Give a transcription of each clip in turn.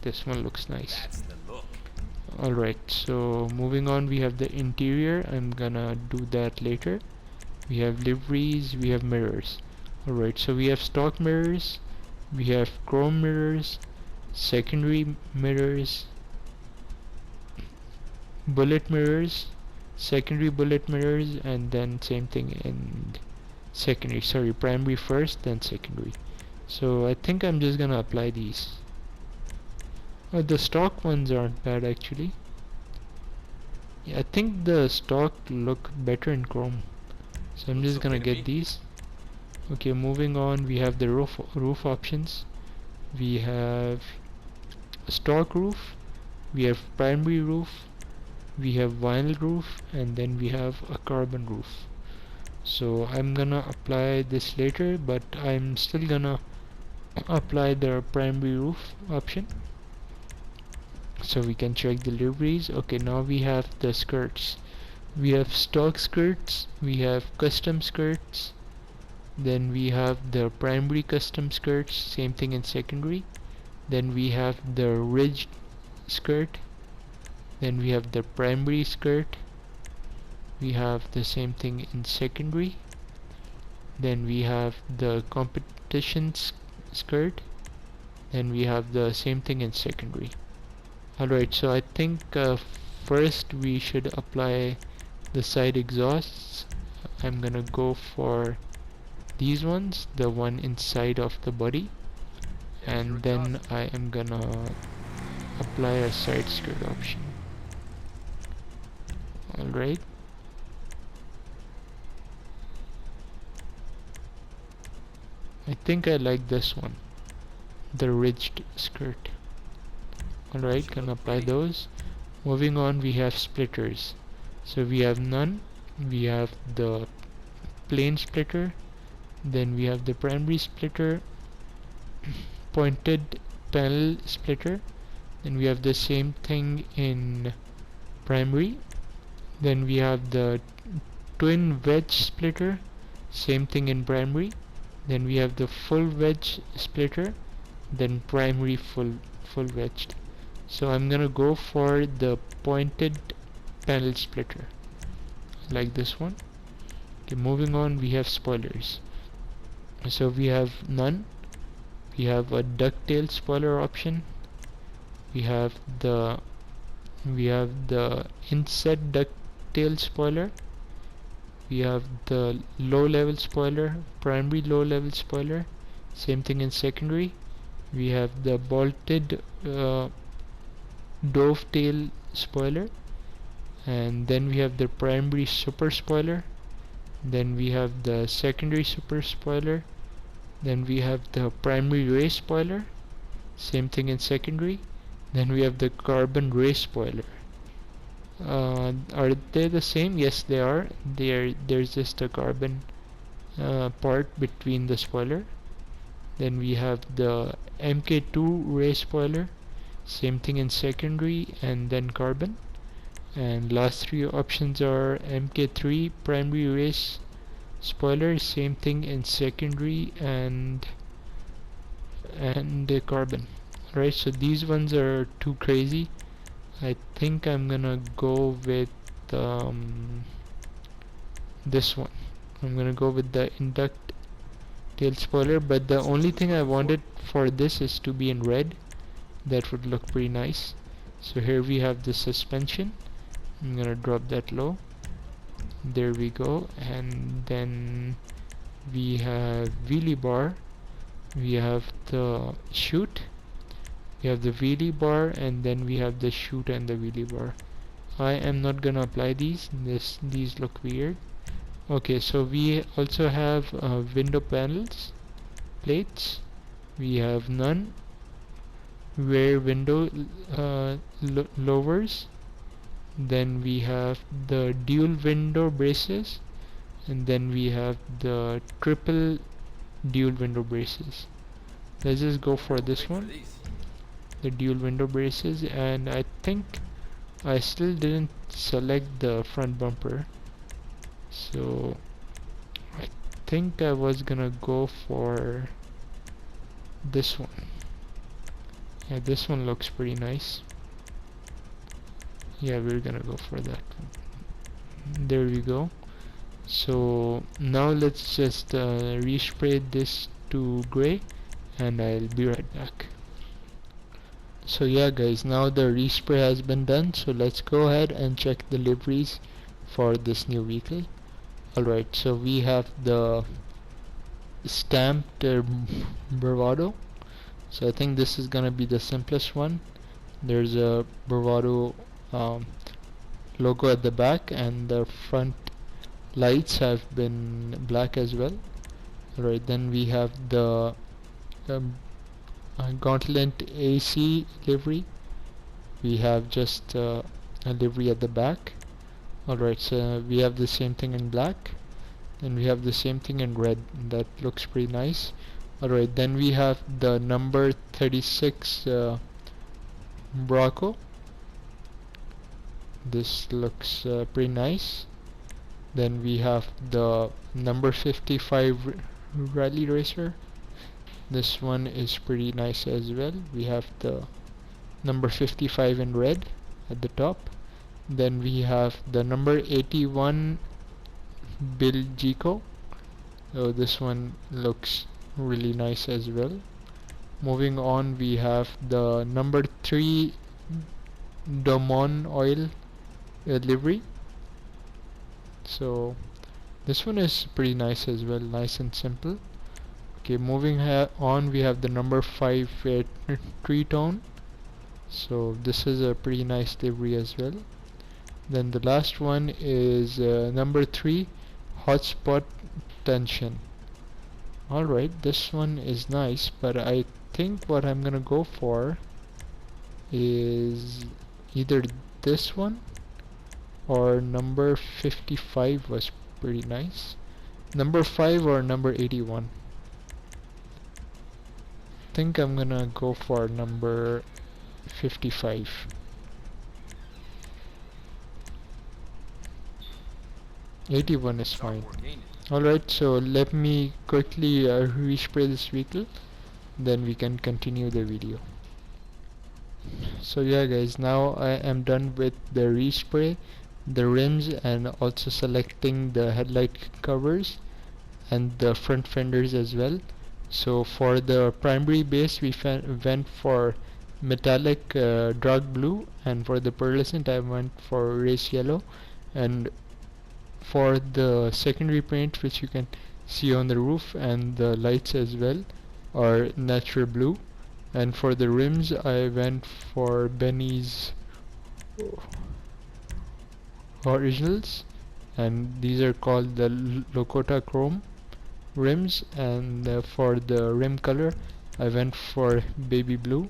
this one looks nice. That's the look. Alright, so moving on, we have the interior. I'm gonna do that later. We have liveries, we have mirrors. Alright, so we have stock mirrors, we have chrome mirrors, secondary mirrors, bullet mirrors, secondary bullet mirrors, and then same thing in secondary. Sorry, primary first, then secondary. So I think I'm just gonna apply these. The stock ones aren't bad actually. Yeah, I think the stock look better in chrome. So I'm just gonna get these. Okay, moving on, we have the roof options. We have a stock roof, we have primary roof, we have vinyl roof, and then we have a carbon roof. So I'm gonna apply this later, but I'm still gonna apply the primary roof option so we can check the liveries. Okay, now we have the skirts. We have stock skirts, we have custom skirts, then we have the primary custom skirts, same thing in secondary. Then we have the ridged skirt, then we have the primary skirt, we have the same thing in secondary, then we have the competition skirt, then we have the same thing in secondary. Alright, so I think first we should apply the side exhausts. I'm gonna go for these ones, the one inside of the body, and then I am gonna apply a side skirt option. Alright, I think I like this one, the ridged skirt. Alright, gonna apply those. Moving on, we have splitters. So we have none, we have the plain splitter, then we have the primary splitter, pointed panel splitter, then we have the same thing in primary, then we have the twin wedge splitter, same thing in primary, then we have the full wedge splitter, then primary full wedged. So I'm gonna go for the pointed panel splitter like this one. Okay, moving on, we have spoilers. So we have none, we have a ducktail spoiler option, we have the inset ducktail spoiler, we have the low level spoiler, primary low level spoiler, same thing in secondary. We have the bolted dovetail spoiler, and then we have the primary super spoiler, then we have the secondary super spoiler, then we have the primary ray spoiler, same thing in secondary, then we have the carbon ray spoiler. Are they the same? Yes, they are. There's just a carbon part between the spoiler. Then we have the Mk2 Ray Spoiler, same thing in secondary and then carbon. And last three options are Mk3 Primary Ray Spoiler, same thing in secondary and the carbon. Alright, so these ones are too crazy. I think I'm gonna go with this one. I'm gonna go with the induct tail spoiler, but the only thing I wanted for this is to be in red. That would look pretty nice. So here we have the suspension. I'm gonna drop that low. There we go. And then we have wheelie bar, we have the chute, we have the wheelie bar, and then we have the chute and the wheelie bar. I am not gonna apply these. These look weird. Okay, so we also have window panels, plates. We have none. Rear window lowers. Then we have the dual window braces, and then we have the triple dual window braces. Let's just go for this one, the dual window braces. And I think I still didn't select the front bumper, so I think I was gonna go for this one. Yeah, this one looks pretty nice. Yeah, we're gonna go for that. There we go. So now let's just respray this to gray, and I'll be right back. So yeah guys, now the respray has been done, so let's go ahead and check deliveries for this new vehicle. Alright, so we have the stamped Bravado. So I think this is gonna be the simplest one. There's a Bravado logo at the back, and the front lights have been black as well. Alright, then we have the um, Gauntlet AC livery. We have just a livery at the back. Alright, so we have the same thing in black, and we have the same thing in red. That looks pretty nice. Alright, then we have the number 36 Bronco. This looks pretty nice. Then we have the number 55 Rally Racer. This one is pretty nice as well. We have the number 55 in red at the top. Then we have the number 81 Bill Gico. So this one looks really nice as well. Moving on, we have the number 3 Domon Oil livery. So this one is pretty nice as well, nice and simple. Okay, moving on, we have the number 5 Tree Tone. So this is a pretty nice livery as well. Then the last one is number 3 Hotspot Tension. Alright, this one is nice, but I think what I'm gonna go for is either this one or number 55 was pretty nice. Number 5 or number 81. I think I'm gonna go for number 55. '81 is fine. Alright, so let me quickly respray this vehicle, then we can continue the video. So yeah guys, now I am done with the respray, the rims, and also selecting the headlight covers and the front fenders as well. So for the primary base, we went for metallic dark blue, and for the pearlescent I went for race yellow, and for the secondary paint, which you can see on the roof and the lights as well, are natural blue. And for the rims, I went for Benny's originals, and these are called the Lakota chrome rims. And for the rim color, I went for baby blue,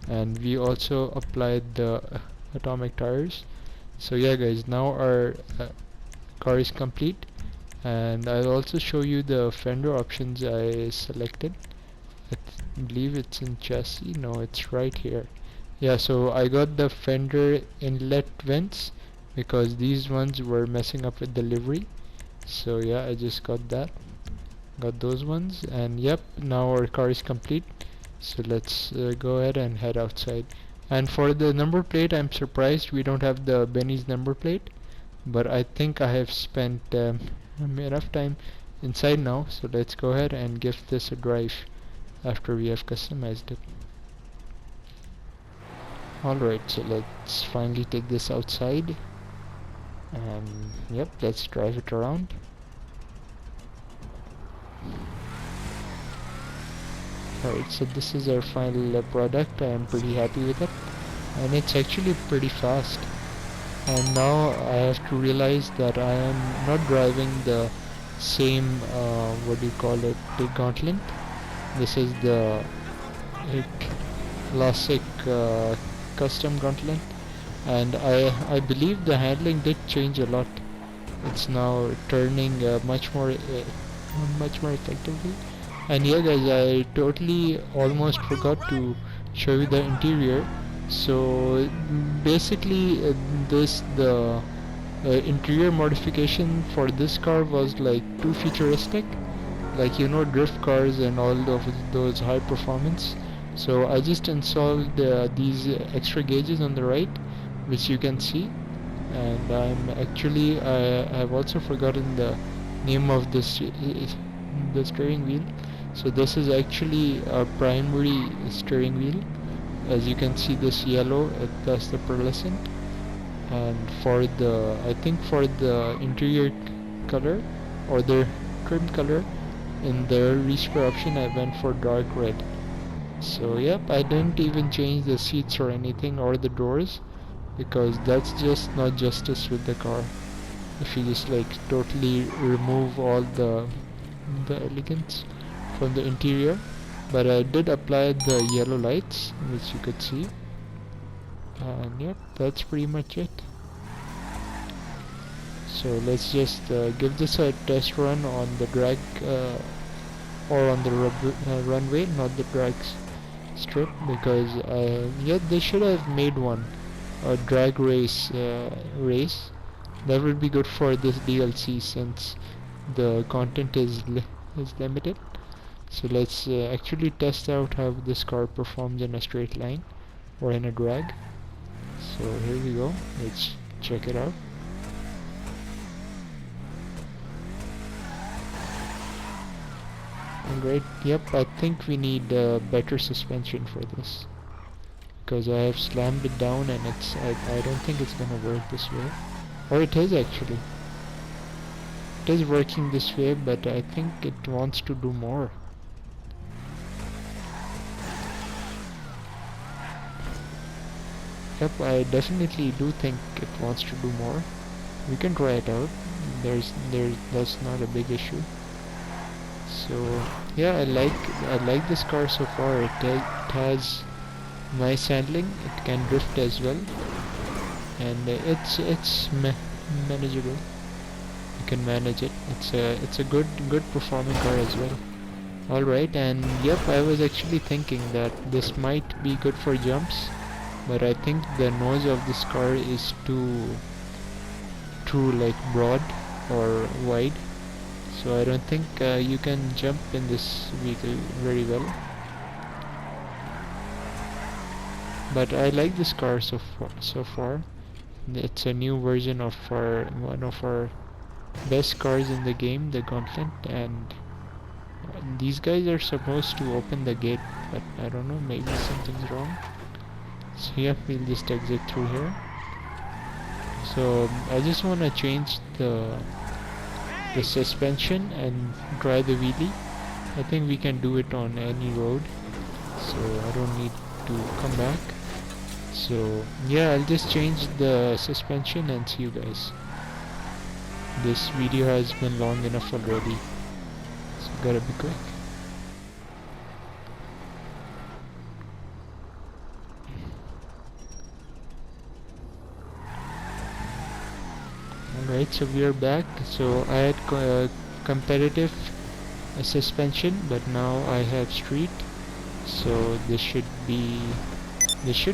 and we also applied the atomic tires. So yeah guys, now our car is complete, and I'll also show you the fender options I selected. I believe it's in chassis. No, it's right here. Yeah, so I got the fender inlet vents because these ones were messing up with the livery. So yeah, I just got those ones, and yep, now our car is complete. So let's go ahead and head outside. And for the number plate, I'm surprised we don't have the Benny's number plate, but I think I have spent enough time inside now, so let's go ahead and give this a drive after we have customized it. Alright, so let's finally take this outside, and yep, let's drive it around. Alright, so this is our final product. I am pretty happy with it, and it's actually pretty fast. And now I have to realize that I am not driving the same what do you call it, the Gauntlet. This is the classic custom Gauntlet, and I believe the handling did change a lot. It's now turning much more effectively. And yeah guys, I totally almost forgot to show you the interior. So basically the interior modification for this car was like too futuristic, like, you know, drift cars and all of those high performance. So I just installed these extra gauges on the right, which you can see, and I've also forgotten the name of this the steering wheel. So this is actually a primary steering wheel. As you can see, this yellow, that's the pearlescent, and for the, I think for the interior color or the trim color, in the respray option I went for dark red. So yep, I didn't even change the seats or anything or the doors, because that's just not justice with the car if you just like totally remove all the elegance from the interior. But I did apply the yellow lights, which you could see, and yep, that's pretty much it. So let's just give this a test run on the drag or on the runway, not the drag strip, because yeah, they should have made one, a drag race that would be good for this DLC, since the content is limited. So let's actually test out how this car performs in a straight line or in a drag. So here we go, let's check it out. Alright, yep, I think we need better suspension for this, because I have slammed it down and I don't think it's gonna work this way. Or it is actually. It is working this way, but I think it wants to do more. Yep, I definitely do think it wants to do more. We can try it out. That's not a big issue. So yeah, I like this car so far. It has nice handling. It can drift as well, and it's manageable. You can manage it. It's a good performing car as well. All right, and yep, I was actually thinking that this might be good for jumps, but I think the nose of this car is too like broad or wide. So I don't think you can jump in this vehicle very well. But I like this car so far. It's a new version of one of our best cars in the game, the Gauntlet, and these guys are supposed to open the gate, but I don't know, maybe something's wrong. So yeah, we'll just exit through here. So I just want to change the suspension and try the wheelie. I think we can do it on any road, so I don't need to come back. So yeah, I'll just change the suspension and see you guys. This video has been long enough already, so gotta be quick. Alright, so we are back. So I had competitive suspension, but now I have street. So this should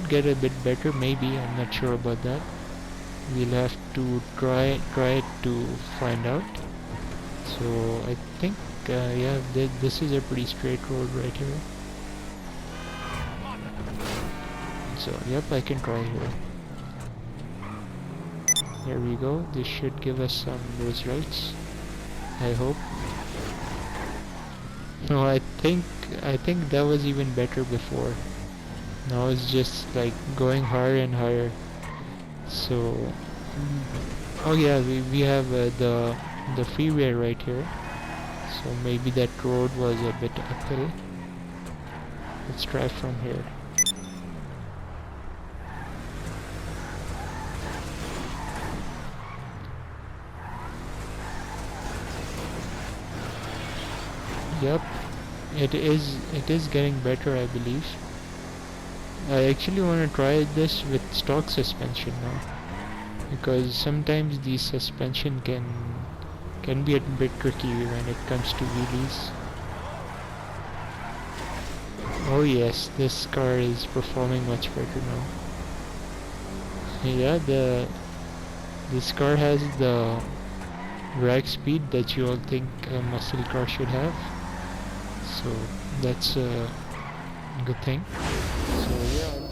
get a bit better, maybe. I'm not sure about that. We'll have to try it to find out. So I think yeah, this is a pretty straight road right here. So yep, I can try here. There we go. This should give us some results, I hope. No, I think that was even better before. Now it's just like going higher and higher. So oh yeah, we have the freeway right here. So maybe that road was a bit uphill. Let's try from here. Yep, it is getting better, I believe. I actually want to try this with stock suspension now, because sometimes the suspension can be a bit tricky when it comes to wheelies. Oh yes, this car is performing much better now. Yeah, this car has the drag speed that you all think a muscle car should have. So that's good thing. So yeah,